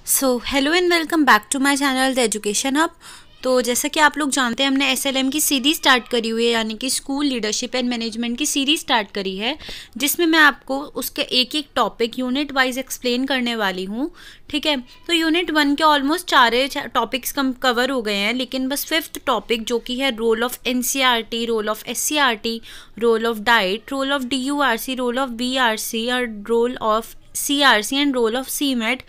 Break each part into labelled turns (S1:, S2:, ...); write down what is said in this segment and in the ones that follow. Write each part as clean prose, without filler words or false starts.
S1: Hello and welcome back to my channel the education hub. तो जैसा कि आप लोग जानते हैं, हमने एसएलएम की सीरीज़ स्टार्ट करी हुई है, यानी कि स्कूल लीडरशिप एंड मैनेजमेंट की सीरीज़ स्टार्ट करी है, जिसमें मैं आपको उसके एक एक टॉपिक यूनिट वाइज एक्सप्लेन करने वाली हूँ। ठीक है, तो यूनिट 1 के ऑलमोस्ट सारे टॉपिक्स कवर हो गए हैं, लेकिन बस 5th टॉपिक जो कि है role of NCERT, role of SCERT, role of DIET, role of DURC, role of BRC और role of CRC and role of SIEMAT,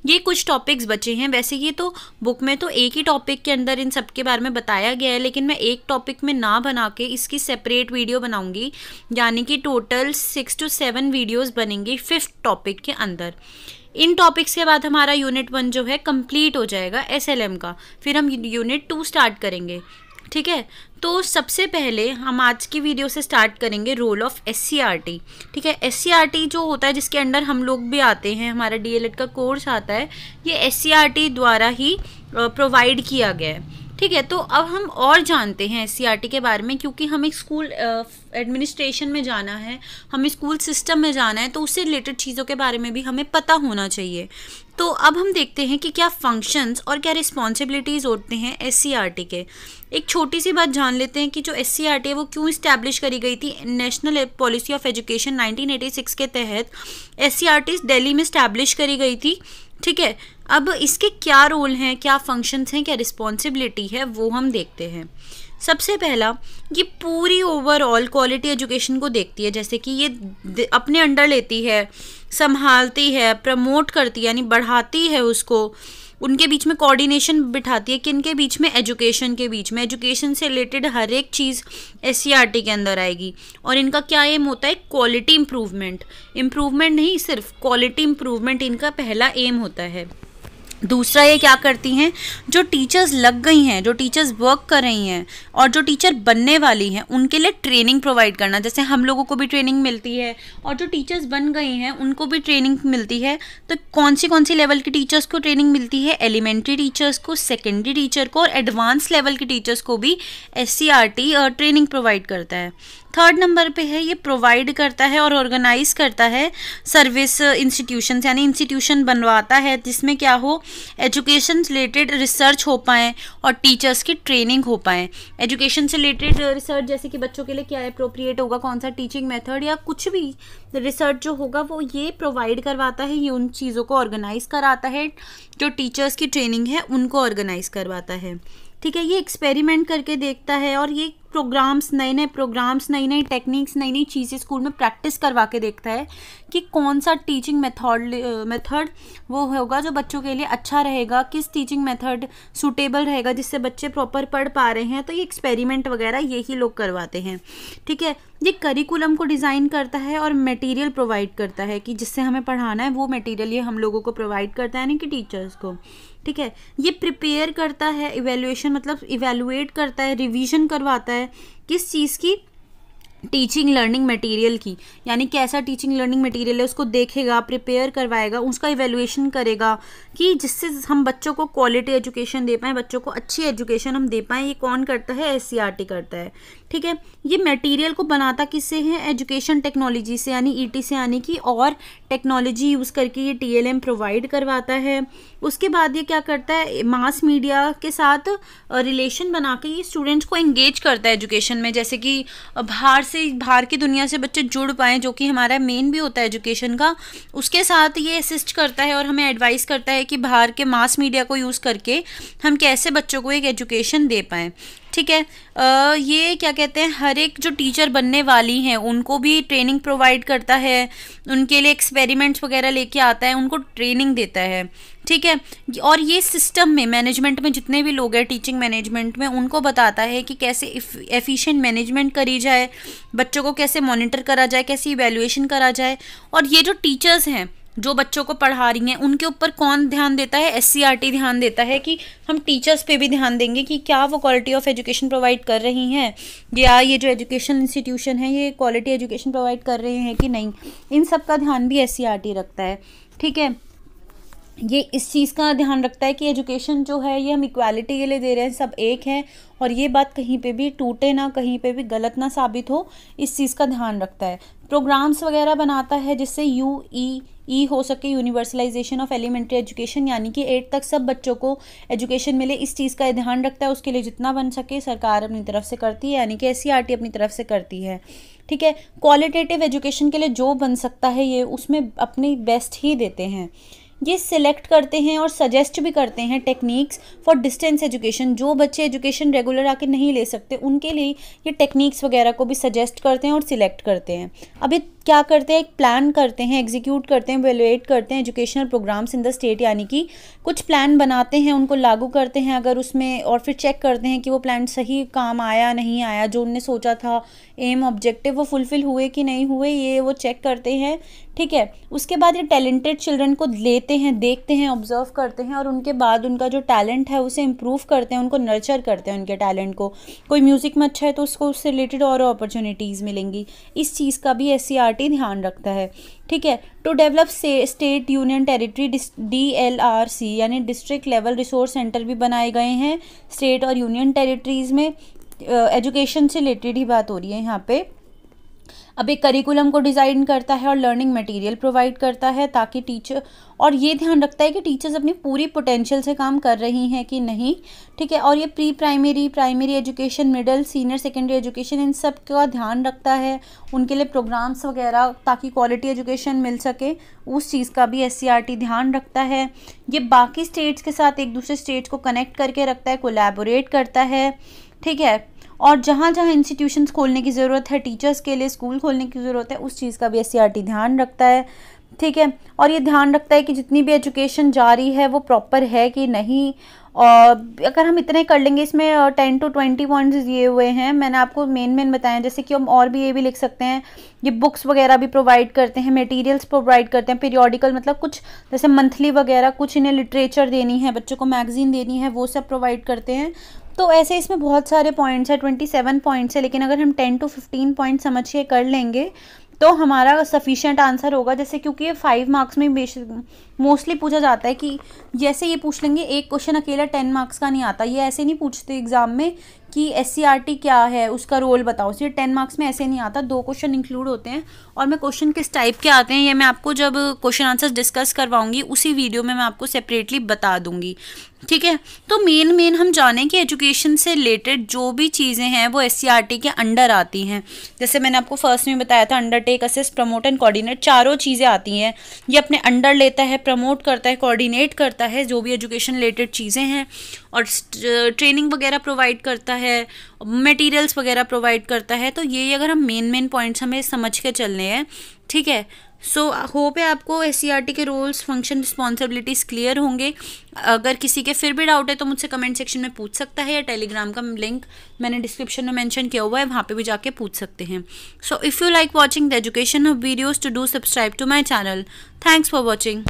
S1: ये कुछ टॉपिक्स बचे हैं। वैसे ये तो बुक में तो एक ही टॉपिक के अंदर इन सब के बारे में बताया गया है, लेकिन मैं एक टॉपिक में ना बना के इसकी सेपरेट वीडियो बनाऊंगी, यानी कि टोटल 6 to 7 वीडियोस बनेंगी 5th टॉपिक के अंदर। इन टॉपिक्स के बाद हमारा यूनिट 1 जो है कंप्लीट हो जाएगा एसएलएम का, फिर हम यूनिट 2 स्टार्ट करेंगे। ठीक है, तो सबसे पहले हम आज की वीडियो से स्टार्ट करेंगे रोल ऑफ एससीईआरटी। ठीक है, एससीईआरटी जो होता है, जिसके अंडर हम लोग भी आते हैं, हमारा डीएलएड का कोर्स आता है, ये एससीईआरटी द्वारा ही प्रोवाइड किया गया है। ठीक है, तो अब हम और जानते हैं एससीईआरटी के बारे में, क्योंकि हमें स्कूल एडमिनिस्ट्रेशन में जाना है, हमें स्कूल सिस्टम में जाना है, तो उससे रिलेटेड चीज़ों के बारे में भी हमें पता होना चाहिए। तो अब हम देखते हैं कि क्या फंक्शंस और क्या रिस्पॉन्सिबिलिटीज़ होते हैं एससीईआरटी के। एक छोटी सी बात जान लेते हैं कि जो एससीईआरटी है वो क्यों इस्टेब्लिश करी गई थी। नेशनल पॉलिसी ऑफ एजुकेशन 1986 के तहत एससीईआरटी दिल्ली में इस्टेब्लिश करी गई थी। ठीक है, अब इसके क्या रोल हैं, क्या फंक्शंस हैं, क्या रिस्पॉन्सिबिलिटी है, वो हम देखते हैं। सबसे पहला, ये पूरी ओवरऑल क्वालिटी एजुकेशन को देखती है, जैसे कि ये अपने अंडर लेती है, संभालती है, प्रमोट करती है, यानी बढ़ाती है उसको, उनके बीच में कोऑर्डिनेशन बिठाती है, किनके बीच में, एजुकेशन के बीच में। एजुकेशन से रिलेटेड हर एक चीज़ एससीईआरटी के अंदर आएगी, और इनका क्या एम होता है, क्वालिटी इम्प्रूवमेंट नहीं, सिर्फ क्वालिटी इम्प्रूवमेंट इनका पहला एम होता है। दूसरा, ये क्या करती हैं, जो टीचर्स लग गई हैं, जो टीचर्स वर्क कर रही हैं और जो टीचर बनने वाली हैं, उनके लिए ट्रेनिंग प्रोवाइड करना। जैसे हम लोगों को भी ट्रेनिंग मिलती है और जो टीचर्स बन गई हैं उनको भी ट्रेनिंग मिलती है। तो कौन सी लेवल के टीचर्स को ट्रेनिंग मिलती है, एलिमेंट्री टीचर्स को, सेकेंडरी टीचर को और एडवांस लेवल के टीचर्स को भी एससीईआरटी ट्रेनिंग प्रोवाइड करता है। थर्ड नंबर पे है, ये प्रोवाइड करता है और ऑर्गेनाइज करता है सर्विस इंस्टीट्यूशंस, यानी इंस्टीट्यूशन बनवाता है जिसमें क्या हो, एजुकेशन से रिलेटेड रिसर्च हो पाए और टीचर्स की ट्रेनिंग हो पाए। एजुकेशन से रिलेटेड रिसर्च, जैसे कि बच्चों के लिए क्या अप्रोप्रिएट होगा, कौन सा टीचिंग मेथड या कुछ भी रिसर्च जो होगा वो ये प्रोवाइड करवाता है, ये उन चीज़ों को ऑर्गेनाइज कराता है, जो टीचर्स की ट्रेनिंग है उनको ऑर्गेनाइज करवाता है। ठीक है, ये एक्सपेरिमेंट करके देखता है और ये प्रोग्राम्स, नए नई टेक्निक्स, नई नई चीज़ें स्कूल में प्रैक्टिस करवा के देखता है कि कौन सा टीचिंग मेथड वो होगा जो बच्चों के लिए अच्छा रहेगा, किस टीचिंग मेथड सूटेबल रहेगा जिससे बच्चे प्रॉपर पढ़ पा रहे हैं। तो ये एक्सपेरिमेंट वगैरह यही लोग करवाते हैं। ठीक है, ये करिकुलम को डिज़ाइन करता है और मटेरियल प्रोवाइड करता है कि जिससे हमें पढ़ाना है वो मटेरियल ये हम लोगों को प्रोवाइड करता है, यानी कि टीचर्स को। ठीक है, ये प्रिपेयर करता है, इवैल्यूएशन मतलब इवैल्यूएट करता है, रिवीजन करवाता है किस चीज़ की, टीचिंग लर्निंग मटेरियल की, यानी कैसा टीचिंग लर्निंग मटेरियल है उसको देखेगा, प्रिपेयर करवाएगा, उसका इवैल्यूएशन करेगा कि जिससे हम बच्चों को क्वालिटी एजुकेशन दे पाएँ, बच्चों को अच्छी एजुकेशन हम दे पाएँ। ये कौन करता है, एससीईआरटी करता है। ठीक है, ये मटेरियल को बनाता किससे है, एजुकेशन टेक्नोलॉजी से, यानी ईटी से, यानी कि और टेक्नोलॉजी यूज़ करके ये टीएलएम प्रोवाइड करवाता है। उसके बाद ये क्या करता है, मास मीडिया के साथ रिलेशन बना के ये स्टूडेंट्स को एंगेज करता है एजुकेशन में, जैसे कि बाहर की दुनिया से बच्चे जुड़ पाएँ, जो कि हमारा मेन भी होता है एजुकेशन का। उसके साथ ये असिस्ट करता है और हमें एडवाइस करता है कि बाहर के मास मीडिया को यूज़ करके हम कैसे बच्चों को एक एजुकेशन दे पाएँ। ठीक है, ये क्या कहते हैं, हर एक जो टीचर बनने वाली हैं उनको भी ट्रेनिंग प्रोवाइड करता है, उनके लिए एक्सपेरिमेंट्स वगैरह लेके आता है, उनको ट्रेनिंग देता है। ठीक है, और ये सिस्टम में, मैनेजमेंट में जितने भी लोग हैं टीचिंग मैनेजमेंट में, उनको बताता है कि कैसे एफिशिएंट मैनेजमेंट करी जाए, बच्चों को कैसे मॉनिटर करा जाए, कैसे इवैल्यूएशन करा जाए। और ये जो टीचर्स हैं जो बच्चों को पढ़ा रही हैं, उनके ऊपर कौन ध्यान देता है, एससीईआरटी ध्यान देता है कि हम टीचर्स पे भी ध्यान देंगे कि क्या वो क्वालिटी ऑफ एजुकेशन प्रोवाइड कर रही हैं, या ये जो एजुकेशन इंस्टीट्यूशन है ये क्वालिटी एजुकेशन प्रोवाइड कर रहे हैं कि नहीं। इन सब का ध्यान भी एससीईआरटी रखता है। ठीक है, ये इस चीज़ का ध्यान रखता है कि एजुकेशन जो है ये हम इक्वालिटी के लिए दे रहे हैं, सब एक हैं, और ये बात कहीं पे भी टूटे ना, कहीं पे भी गलत ना साबित हो, इस चीज़ का ध्यान रखता है। प्रोग्राम्स वगैरह बनाता है जिससे यूई हो सके, यूनिवर्सलाइजेशन ऑफ एलिमेंट्री एजुकेशन, यानी कि 8 तक सब बच्चों को एजुकेशन मिले, इस चीज़ का ध्यान रखता है। उसके लिए जितना बन सके सरकार अपनी तरफ से करती है, यानी कि SCERT अपनी तरफ से करती है। ठीक है, क्वालिटेटिव एजुकेशन के लिए जो बन सकता है ये उसमें अपनी बेस्ट ही देते हैं। ये सिलेक्ट करते हैं और सजेस्ट भी करते हैं टेक्निक्स फॉर डिस्टेंस एजुकेशन। जो बच्चे एजुकेशन रेगुलर आके नहीं ले सकते उनके लिए ये टेक्निक्स वगैरह को भी सजेस्ट करते हैं और सिलेक्ट करते हैं। अब ये क्या करते हैं, एक प्लान करते हैं, एग्जीक्यूट करते हैं, इवैल्यूएट करते हैं educational programmes in the state, यानी कि कुछ प्लान बनाते हैं, उनको लागू करते हैं अगर उसमें, और फिर चेक करते हैं कि वो प्लान सही काम आया नहीं आया, जो उनने सोचा था एम ऑब्जेक्टिव वो फुलफिल हुए कि नहीं हुए, ये वो चेक करते हैं। ठीक है, उसके बाद ये टैलेंटेड चिल्ड्रन को लेते हैं, देखते हैं, ऑब्जर्व करते हैं, और उनके बाद उनका जो टैलेंट है उसे इम्प्रूव करते हैं, उनको नर्चर करते हैं उनके टैलेंट को। कोई म्यूज़िक में अच्छा है तो उसको उससे रिलेटेड और अपॉर्चुनिटीज़ मिलेंगी। इस चीज़ का भी SCERT ध्यान रखता है। ठीक है, to develop state union territory DLRC यानी डिस्ट्रिक्ट लेवल रिसोर्स सेंटर भी बनाए गए हैं स्टेट और यूनियन टेरिटरीज़ में। एजुकेशन से रिलेटेड ही बात हो रही है यहाँ पे। अब एक करिकुलम को डिज़ाइन करता है और लर्निंग मटेरियल प्रोवाइड करता है ताकि टीचर, और ये ध्यान रखता है कि टीचर्स अपनी पूरी पोटेंशियल से काम कर रही हैं कि नहीं। ठीक है, और ये pre primary, primary education, middle, senior secondary education, इन सब का ध्यान रखता है, उनके लिए प्रोग्राम्स वगैरह ताकि क्वालिटी एजुकेशन मिल सके, उस चीज़ का भी SCERT ध्यान रखता है। ये बाकी स्टेट्स के साथ एक दूसरे स्टेट्स को कनेक्ट करके रखता है, कोलैबोरेट करता है। ठीक है, और जहाँ जहाँ इंस्टीट्यूशंस खोलने की ज़रूरत है, टीचर्स के लिए स्कूल खोलने की ज़रूरत है, उस चीज़ का भी SCERT ध्यान रखता है। ठीक है, और ये ध्यान रखता है कि जितनी भी एजुकेशन जारी है वो प्रॉपर है कि नहीं। और अगर हम इतने कर लेंगे, इसमें 10 to 20 पॉइंट्स दिए हुए हैं, मैंने आपको मेन बताए हैं, जैसे कि हम और भी ये भी लिख सकते हैं। ये बुक्स वगैरह भी प्रोवाइड करते हैं, मटेरियल्स प्रोवाइड करते हैं, पीरियोडिकल मतलब कुछ जैसे मंथली वगैरह, कुछ इन्हें लिटरेचर देनी है, बच्चों को मैगजीन देनी है, वो सब प्रोवाइड करते हैं। तो ऐसे इसमें बहुत सारे पॉइंट्स है, 27 पॉइंट्स है, लेकिन अगर हम 10 to 15 पॉइंट समझ के कर लेंगे तो हमारा सफिशिएंट आंसर होगा। जैसे क्योंकि ये 5 मार्क्स में मोस्टली पूछा जाता है कि जैसे ये पूछ लेंगे, एक क्वेश्चन अकेला 10 मार्क्स का नहीं आता, ये ऐसे नहीं पूछते एग्जाम में कि SCERT क्या है, उसका रोल बताओ, ये 10 मार्क्स में ऐसे नहीं आता, 2 क्वेश्चन इंक्लूड होते हैं। और मैं क्वेश्चन किस टाइप के आते हैं ये मैं आपको जब क्वेश्चन आंसर्स डिस्कस करवाऊंगी उसी वीडियो में मैं आपको सेपरेटली बता दूंगी। ठीक है, तो मेन हम जानें कि एजुकेशन से रिलेटेड जो भी चीज़ें हैं वो SCERT के अंडर आती हैं। जैसे मैंने आपको फर्स्ट में बताया था, undertake, assist, promote and coordinate, चारों चीज़ें आती हैं। ये अपने अंडर लेता है, प्रमोट करता है, कोऑर्डिनेट करता है जो भी एजुकेशन रिलेटेड चीज़ें हैं, और ट्रेनिंग वगैरह प्रोवाइड करता है, मटेरियल्स वगैरह प्रोवाइड करता है। तो ये अगर हम मेन पॉइंट्स हमें समझ के चलने हैं। ठीक है, सो होप है आपको SCERT के रोल्स, फंक्शन, रिस्पॉन्सिबिलिटीज़ क्लियर होंगे। अगर किसी के फिर भी डाउट है तो मुझसे कमेंट सेक्शन में पूछ सकता है, या टेलीग्राम का लिंक मैंने डिस्क्रिप्शन में मेंशन किया हुआ है, वहाँ पे भी जाके पूछ सकते हैं। So if you like watching the education of videos, to do subscribe to my channel. Thanks for watching.